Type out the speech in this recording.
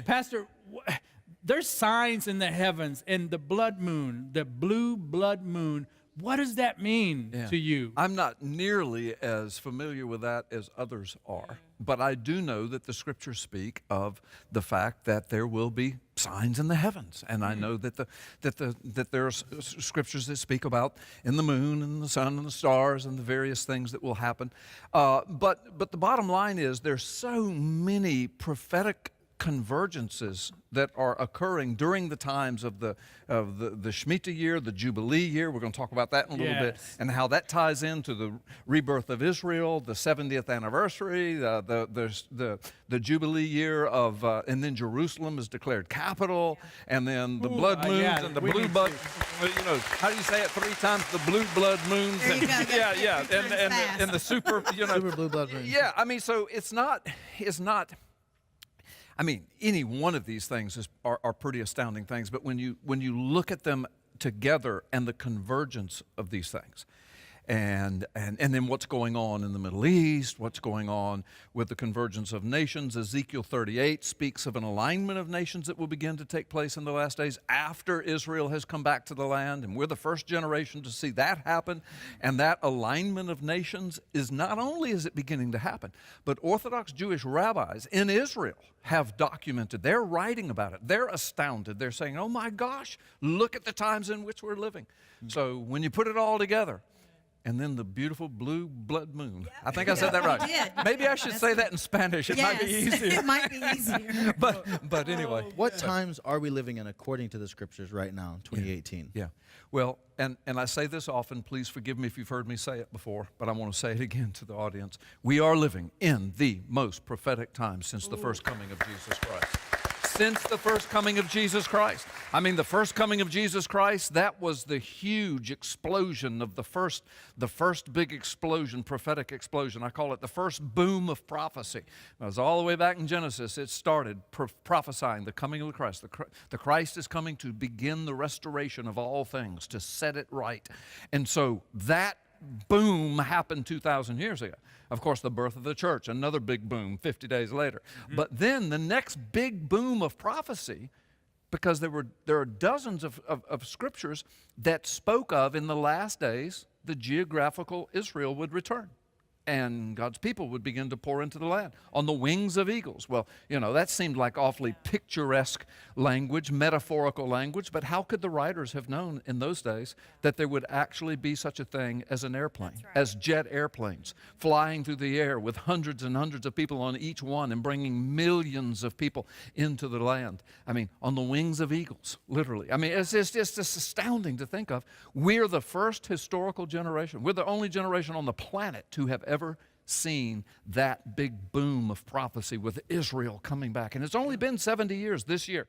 Pastor, there's signs in the heavens and the blood moon, the blue blood moon. What does that mean to you? I'm not nearly as familiar with that as others are, but I do know that the scriptures speak of the fact that there will be signs in the heavens, and I know that that there are scriptures that speak about in the moon and the sun and the stars and the various things that will happen. But the bottom line is there's so many prophetic convergences that are occurring during the times of the Shemitah year, the Jubilee year. We're going to talk about that in a little bit, and how that ties into the rebirth of Israel, the 70th anniversary, the Jubilee year of, and then Jerusalem is declared capital, and then the blood moons and the blue blood. You know, how do you say it 3 times? The blue blood moons. There you go. And the super, super blue blood moons. Yeah, I mean, so it's not. I mean, any one of these things are pretty astounding things, but when you look at them together and the convergence of these things, and then what's going on in the Middle East, what's going on with the convergence of nations. Ezekiel 38 speaks of an alignment of nations that will begin to take place in the last days after Israel has come back to the land, and we're the first generation to see that happen. And that alignment of nations is not only is it beginning to happen, but Orthodox Jewish rabbis in Israel have documented. They're writing about it. They're astounded. They're saying, oh my gosh, look at the times in which we're living. So when you put it all together, and then the beautiful blue blood moon. Yep. I think I said that right. Maybe I should say that in Spanish. It might be easier. It might be easier. But anyway. What times are we living in according to the scriptures right now in 2018? Yeah. Well, and I say this often, please forgive me if you've heard me say it before, but I want to say it again to the audience. We are living in the most prophetic time since the first coming of Jesus Christ. Since the first coming of Jesus Christ. I mean, the first coming of Jesus Christ, that was the huge explosion of the first big explosion, prophetic explosion. I call it the first boom of prophecy. It was all the way back in Genesis. It started prophesying the coming of the Christ. The Christ is coming to begin the restoration of all things, to set it right. And so that boom happened 2,000 years ago. Of course, the birth of the church, another big boom 50 days later. But then the next big boom of prophecy, because there are dozens of scriptures that spoke of in the last days the geographical Israel would return. And God's people would begin to pour into the land on the wings of eagles. Well, you know, that seemed like awfully picturesque language, metaphorical language, but how could the writers have known in those days that there would actually be such a thing as an airplane, as jet airplanes, flying through the air with hundreds and hundreds of people on each one and bringing millions of people into the land? I mean, on the wings of eagles, literally. I mean, it's just astounding to think of. We're the first historical generation. We're the only generation on the planet to have ever seen that big boom of prophecy with Israel coming back. And it's only been 70 years this year.